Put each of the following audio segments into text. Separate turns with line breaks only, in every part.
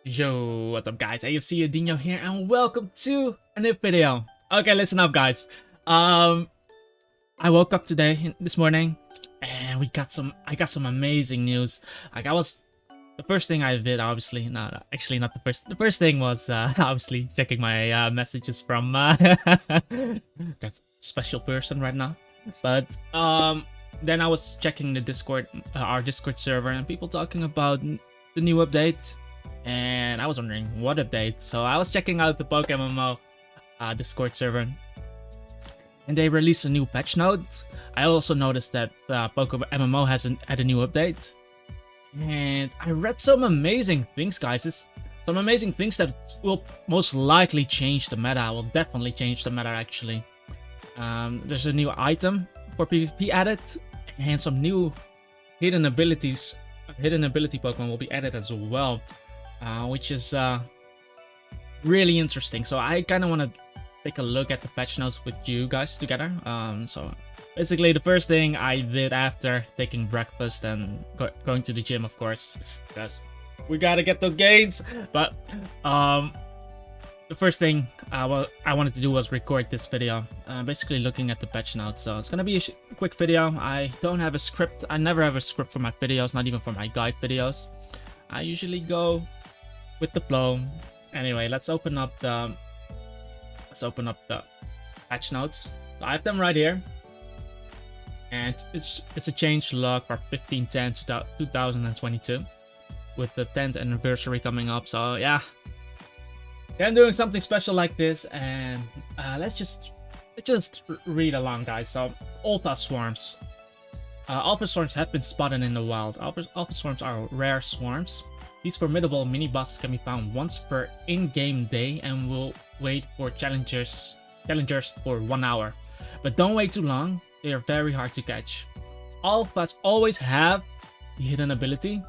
Yo, what's up guys? AFC Adino here and welcome to a new video. Okay, listen up guys. I woke up this morning and I got some amazing news. The first thing I did, obviously, actually not the first. The first thing was obviously checking my messages from that special person right now. But then I was checking the Discord, our Discord server, and people talking about the new update. And I was wondering what update. So I was checking out the PokeMMO Discord server, and they released a new patch note. I also noticed that PokeMMO had a new update, and I read some amazing things, guys. Some amazing things that will most likely change the meta. Will definitely change the meta actually. There's a new item for PvP added, and some new hidden abilities. Hidden ability Pokemon will be added as well. Which is really interesting. So I kind of want to take a look at the patch notes with you guys together. So basically the first thing I did after taking breakfast and going to the gym, of course, because we gotta get those gains. But the first thing I wanted to do was record this video, basically looking at the patch notes. So it's gonna be a quick video. I don't have a script. I never have a script for my videos, not even for my guide videos. I usually go with the flow. Anyway, let's open up the patch notes. So I have them right here, and it's a change log for 15/10/2022 with the 10th anniversary coming up. So yeah, I'm doing something special like this, and let's just read along, guys. So Alpha Swarms. Alpha Swarms have been spotted in the wild. Alpha Swarms are rare swarms. These formidable mini-bosses can be found once per in-game day and will wait for challengers for 1 hour. But don't wait too long, they are very hard to catch. Alphas always have the hidden ability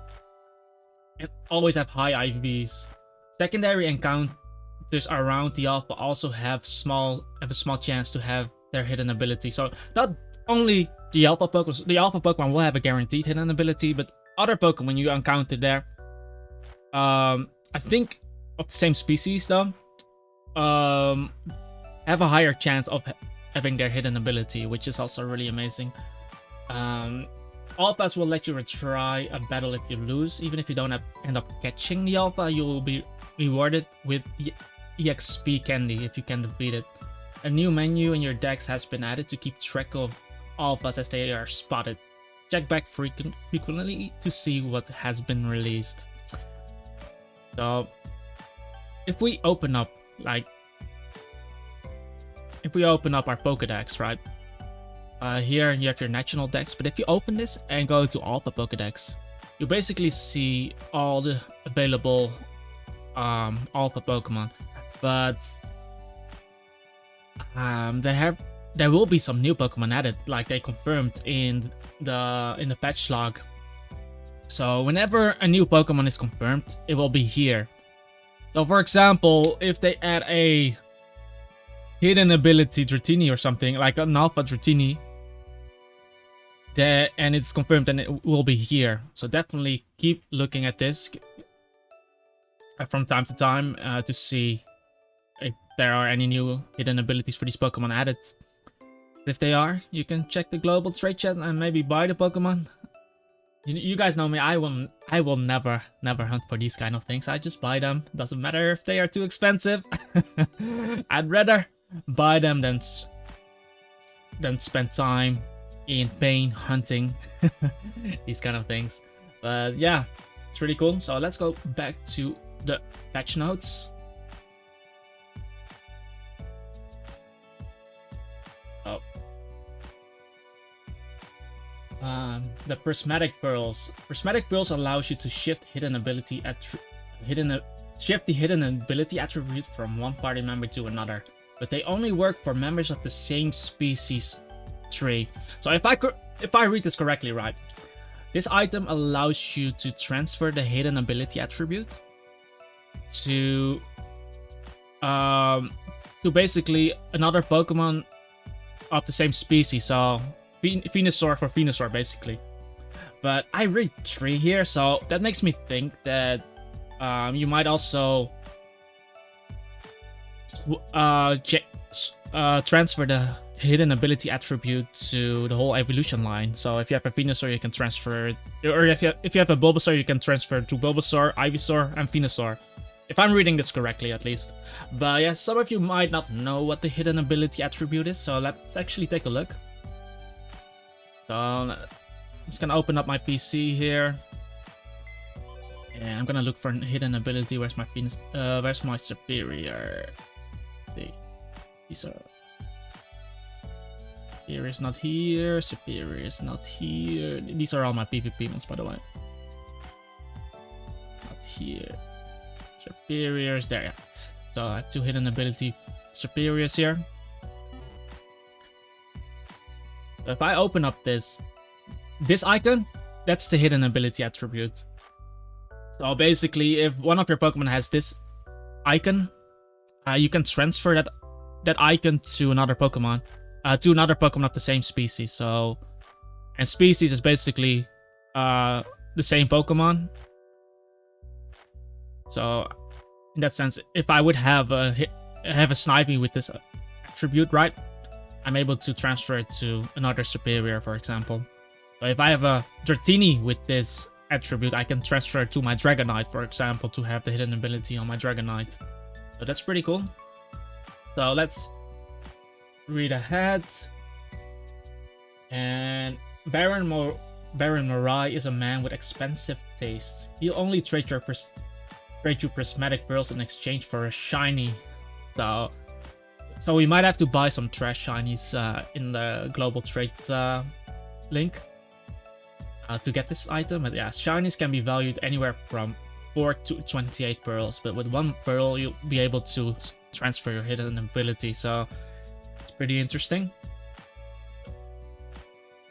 and always have high IVs. Secondary encounters around the Alpha also have a small chance to have their hidden ability. So not only the Alpha Pokemon will have a guaranteed hidden ability, but other Pokemon you encounter there, I think of the same species though, have a higher chance of having their hidden ability, which is also really amazing. Alphas will let you retry a battle if you lose. Even if you don't end up catching the Alpha, you will be rewarded with the EXP candy if you can defeat it. A new menu in your decks has been added to keep track of Alphas as they are spotted. Check back frequently to see what has been released. So if we open up our Pokedex, right? Here you have your national dex, but if you open this and go to Alpha Pokedex, you basically see all the available Alpha Pokemon. But there will be some new Pokemon added, like they confirmed in the patch log. So whenever a new Pokemon is confirmed, it will be here. So for example, if they add a hidden ability Dratini or something, like an Alpha Dratini, and it's confirmed, then it will be here. So definitely keep looking at this from time to time to see if there are any new hidden abilities for these Pokemon added. If they are, you can check the global trade chat and maybe buy the Pokemon. You guys know me, I will never hunt for these kind of things. I just buy them. Doesn't matter if they are too expensive. I'd rather buy them than spend time in pain hunting these kind of things. But yeah, it's really cool. So let's go back to the patch notes. The Prismatic Pearls. Prismatic Pearls allows you to shift the hidden ability attribute from one party member to another, but they only work for members of the same species tree. So if I read this correctly, right, this item allows you to transfer the hidden ability attribute to basically another Pokemon of the same species. So Venusaur for Venusaur basically. But I read 3 here, so that makes me think that You might also transfer the hidden ability attribute to the whole evolution line. So if you have a Venusaur, you can transfer it, or if you have a Bulbasaur, you can transfer to Bulbasaur, Ivysaur, and Venusaur. If I'm reading this correctly, at least. But yeah, some of you might not know what the hidden ability attribute is, so let's actually take a look. So I'm just gonna open up my PC here, and I'm gonna look for a hidden ability. Where's my where's my superior? These are. Superior is not here. Superior is not here. These are all my PvP ones, by the way. Not here. Superiors there. Yeah. So I have 2 hidden ability superiors here. So if I open up this icon, that's the hidden ability attribute. So basically, if one of your Pokemon has this icon, you can transfer that icon to another Pokemon. To another Pokemon of the same species. So, and species is basically the same Pokemon. So, in that sense, if I would have a Snivy with this attribute, right, I'm able to transfer it to another superior, for example. So if I have a Dratini with this attribute, I can transfer it to my Dragonite, for example, to have the hidden ability on my Dragonite. So that's pretty cool. So let's read ahead. And Baron Moray is a man with expensive tastes. He'll only trade you prismatic pearls in exchange for a shiny. So we might have to buy some trash shinies in the global trade link to get this item. But yeah, shinies can be valued anywhere from 4 to 28 pearls, but with 1 pearl you'll be able to transfer your hidden ability. So it's pretty interesting.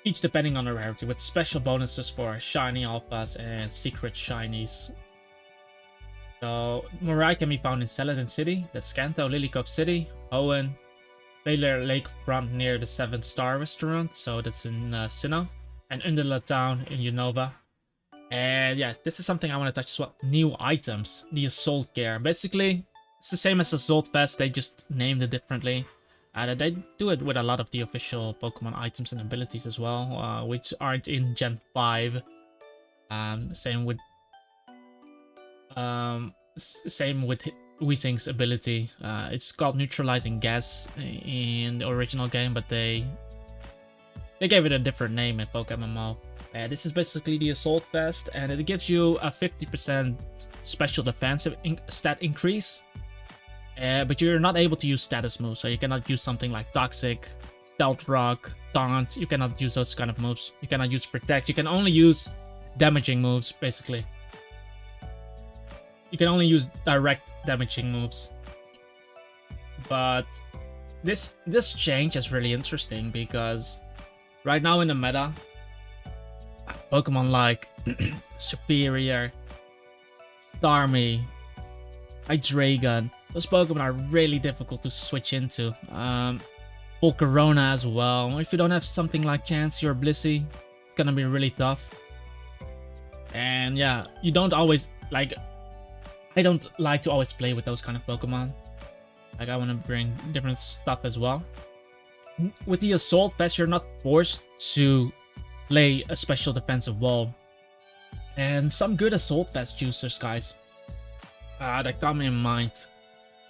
Each depending on the rarity, with special bonuses for shiny alphas and secret shinies. So Moray can be found in Celadon City, that's Kanto, Lilycove City, Owen, Baylor Lakefront near the 7-star restaurant, so that's in Sinnoh, and Undula Town in Unova. And yeah, this is something I want to touch as well. New items, the Assault Gear. Basically, it's the same as Assault Vest, they just named it differently. They do it with a lot of the official Pokemon items and abilities as well, which aren't in Gen 5. Same with Weezing's ability. It's called Neutralizing Gas in the original game, but they gave it a different name in PokeMMO. This is basically the Assault Vest, and it gives you a 50% special defensive stat increase. But you're not able to use status moves, so you cannot use something like Toxic, Stealth Rock, Taunt. You cannot use those kind of moves. You cannot use Protect. You can only use damaging moves, basically. You can only use direct damaging moves. But this change is really interesting because right now in the meta, Pokemon like Superior, Starmie, Hydreigon, those Pokemon are really difficult to switch into. Volcarona as well. If you don't have something like Chansey or Blissey, it's gonna be really tough. And yeah, you don't always like. I don't like to always play with those kind of Pokemon. Like, I want to bring different stuff as well. With the Assault Vest, you're not forced to play a special defensive wall. And some good Assault Vest users, guys, that come in mind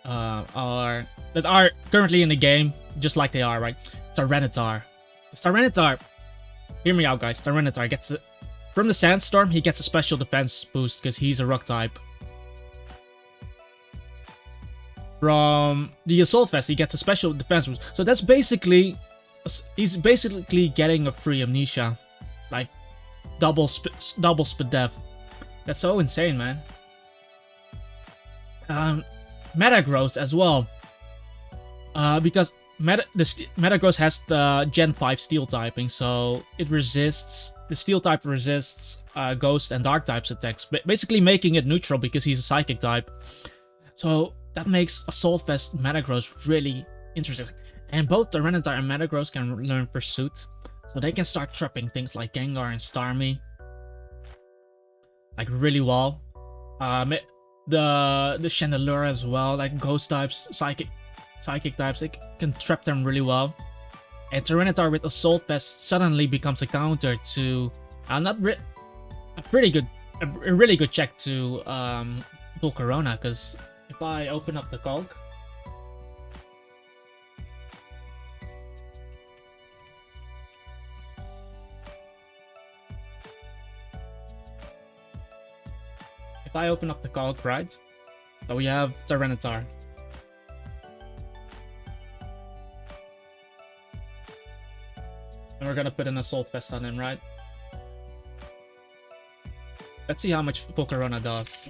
are currently in the game, just like they are, right? Tyranitar. Tyranitar, hear me out, guys. Tyranitar gets from the Sandstorm, he gets a special defense boost because he's a rock type. From the Assault Vest, he gets a special defense boost. So that's basically, he's basically getting a free Amnesia, like double speed death. That's so insane, man. Metagross as well, because Metagross has the Gen 5 Steel typing, so it resists, the Steel type resists Ghost and Dark types attacks, basically making it neutral because he's a Psychic type. So that makes Assault Vest Metagross really interesting. And both Tyranitar and Metagross can learn Pursuit, so they can start trapping things like Gengar and Starmie like really well. the Chandelier as well, like ghost types, psychic types, it can trap them really well. And Tyranitar with Assault Vest suddenly becomes a counter to a really good check to Volcarona, because if I open up the cog, right? So we have Tyranitar. And we're gonna put an Assault Vest on him, right? Let's see how much Volcarona does.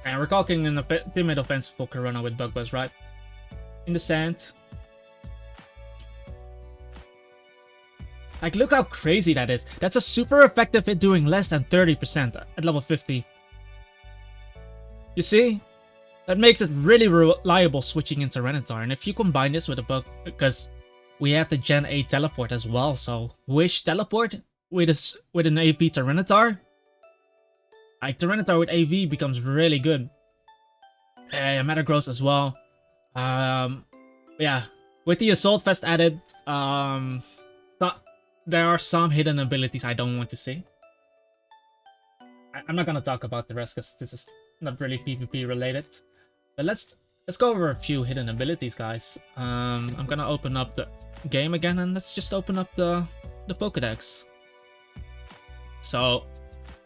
And we're talking in a timid offensive Volcarona with Bug Buzz, right? In the sand. Like, look how crazy that is. That's a super effective hit doing less than 30% at level 50. You see? That makes it really reliable switching into Tyranitar. And if you combine this with a bug, because we have the Gen 8 teleport as well, so Wish teleport with an AV Tyranitar. Like, Tyranitar with AV becomes really good. And Metagross as well. Yeah, with the Assault Vest added, there are some hidden abilities I don't want to see. I'm not gonna talk about the rest because this is not really PvP related. But let's go over a few hidden abilities, guys. I'm gonna open up the game again, and let's just open up the Pokedex. So,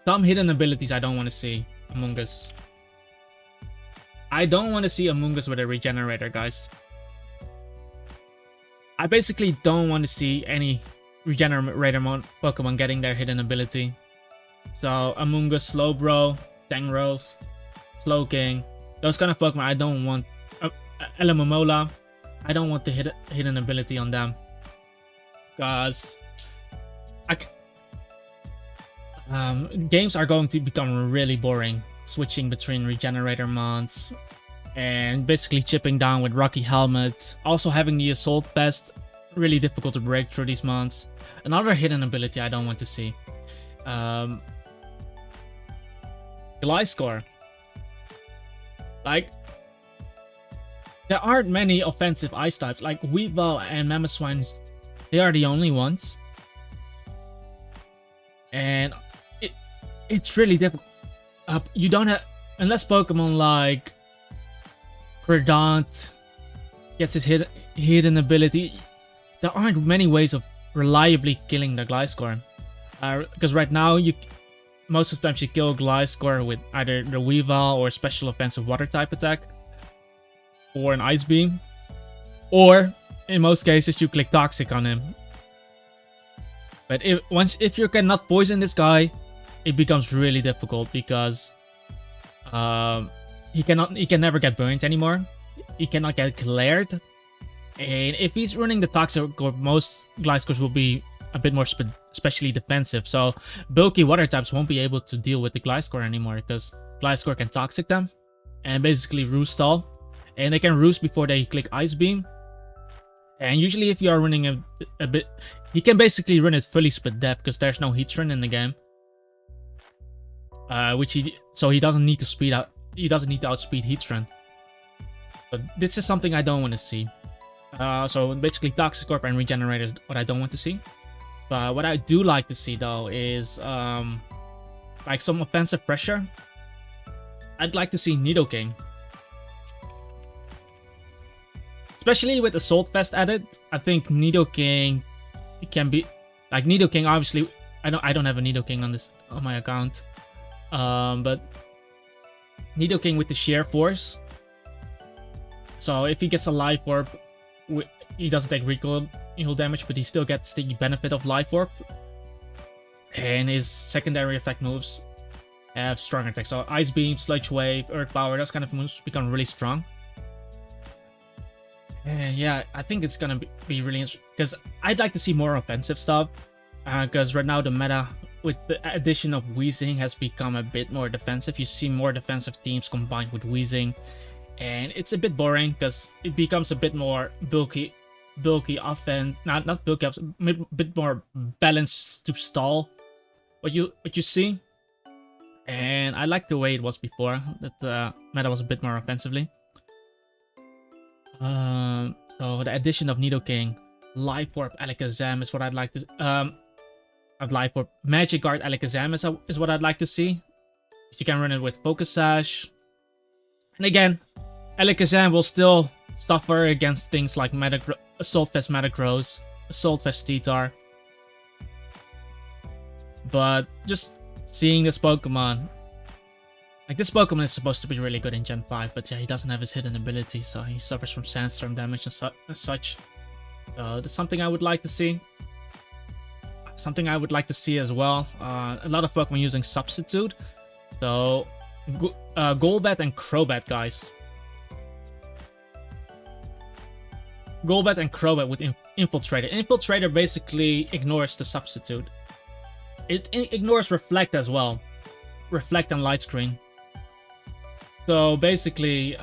some hidden abilities I don't want to see Among Us. I don't want to see Among Us with a Regenerator, guys. I basically don't want to see any Regenerator Pokemon getting their hidden ability. So, Among Us, Slowbro, Tangrowth, Slowking, those kind of Pokemon I don't want. Elemomola, I don't want the hidden ability on them. Because games are going to become really boring, switching between Regenerator mons and basically chipping down with Rocky Helmet. Also having the Assault Vest, really difficult to break through these mons. Another hidden ability I don't want to see. Gliscor. Like, there aren't many offensive ice types. Like Weavile and Mamoswine, they are the only ones. And it's really difficult. You don't have, unless Pokemon like Credant gets his hidden ability, there aren't many ways of reliably killing the Gliscor. Because right now, most of the time you kill Gliscor with either the Weavile or special offensive water type attack, or an Ice Beam, or in most cases you click Toxic on him. But if you cannot poison this guy, it becomes really difficult because he can never get burnt anymore. He cannot get glared, and if he's running the Toxic Orb, most Gliscors will be a bit more especially defensive. So bulky water types won't be able to deal with the Gliscor anymore because Gliscor can Toxic them and basically roost stall, and they can roost before they click Ice Beam. And usually if you are running a bit, he can basically run it fully split def because there's no Heatran in the game. So he doesn't need to speed out. He doesn't need to outspeed Heatran. But this is something I don't want to see. So basically Toxic Orb and Regenerator is what I don't want to see. But what I do like to see though is like some offensive pressure. I'd like to see Nidoking. Especially with Assault Vest added, I think Nidoking can be like Nidoking. Obviously, I don't have a Nidoking on my account, but Nidoking with the Sheer Force. So if he gets a Life Orb, he doesn't take recoil damage, but he still gets the benefit of Life Orb. And his secondary effect moves have stronger attacks. So Ice Beam, Sludge Wave, Earth Power, those kind of moves become really strong. And yeah, I think it's gonna be really interesting because I'd like to see more offensive stuff. Because right now the meta with the addition of Weezing has become a bit more defensive. You see more defensive teams combined with Weezing, and it's a bit boring because it becomes a bit more bulky offense. Not bulky, a bit more balanced to stall. What you see, And I like the way it was before, that the meta was a bit more offensively. So the addition of Nidoking, Life Orb Alakazam is what I'd like to Life Orb Magic Guard Alakazam is what I'd like to see. You can run it with Focus Sash. And again, Alakazam will still suffer against things like Assault Vest Metagross, Assault Vest Steetar. But just seeing this Pokemon, like this Pokemon is supposed to be really good in Gen 5, but yeah, he doesn't have his hidden ability, so he suffers from Sandstorm damage and such. So that's something I would like to see. Something I would like to see as well. A lot of Pokemon using Substitute. So, Golbat and Crobat, guys. Golbat and Crobat with Infiltrator. Infiltrator basically ignores the Substitute. It ignores Reflect as well. Reflect and Light Screen. So basically,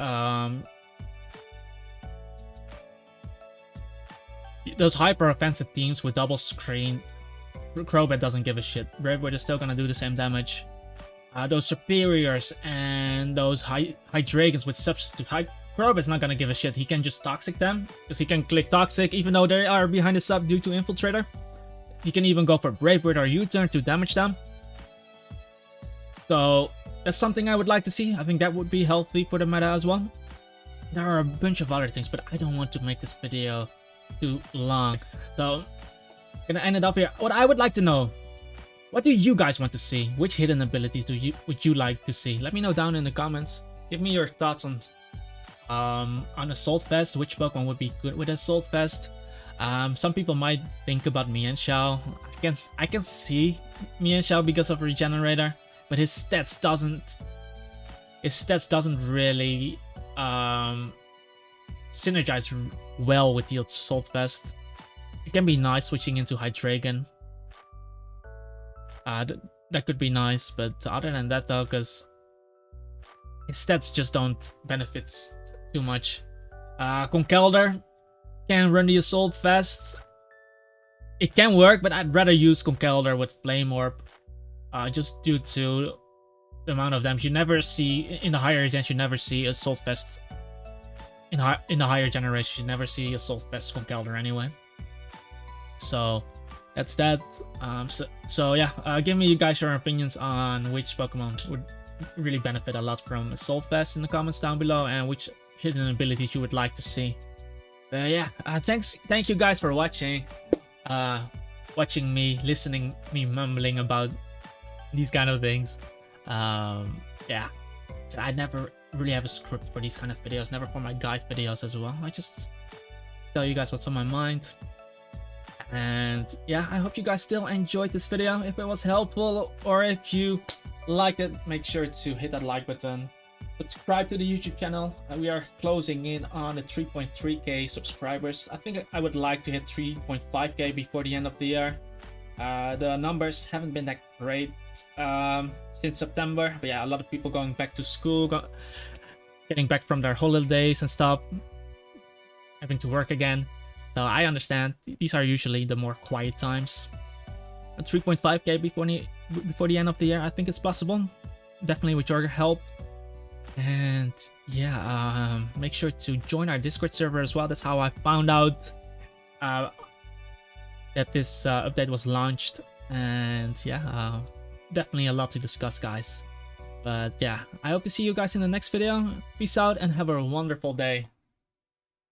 those hyper offensive teams with double screen, Crobat doesn't give a shit. Brave Bird is still gonna do the same damage. Those Superiors and those Hydreigons with Substitute, Crobat's not gonna give a shit. He can just Toxic them, because he can click Toxic even though they are behind the sub due to Infiltrator. He can even go for Brave Bird or U-turn to damage them. So that's something I would like to see. I think that would be healthy for the meta as well. There are a bunch of other things, but I don't want to make this video too long. So I'm gonna end it off here. What I would like to know, what do you guys want to see? Which hidden abilities would you like to see? Let me know down in the comments. Give me your thoughts on Assault Vest. Which Pokemon would be good with Assault Vest? Some people might think about Mienshao. I can see Mienshao because of Regenerator, but his stats doesn't really synergize well with the Assault Vest. It can be nice switching into Hydreigon. That could be nice, but other than that though, because his stats just don't benefit too much. Conkeldurr can run the Assault Vest. It can work, but I'd rather use Conkeldurr with Flame Orb. Just due to the amount of damage. You never see, in the higher gens, you never see Assault Vest. In the higher generation, you never see Assault Vest Conkeldurr anyway. So that's that. So yeah, give me you guys your opinions on which Pokemon would really benefit a lot from Assault Vest in the comments down below, and which hidden abilities you would like to see. Yeah, thank you guys for watching. Watching me, listening, me mumbling about these kind of things. Yeah, so I never really have a script for these kind of videos, never for my guide videos as well. I just tell you guys what's on my mind. And yeah, I hope you guys still enjoyed this video. If it was helpful, or if you liked it, make sure to hit that like button. Subscribe to the YouTube channel. We are closing in on the 3.3k subscribers. I think I would like to hit 3.5k before the end of the year. The numbers haven't been that great since September, but yeah, a lot of people going back to school, getting back from their holidays and stuff, having to work again. So I understand these are usually the more quiet times. 3.5k before the end of the year, I think it's possible. Definitely with your help. And yeah, make sure to join our Discord server as well. That's how I found out that this update was launched. And yeah, definitely a lot to discuss, guys. But yeah, I hope to see you guys in the next video. Peace out and have a wonderful day.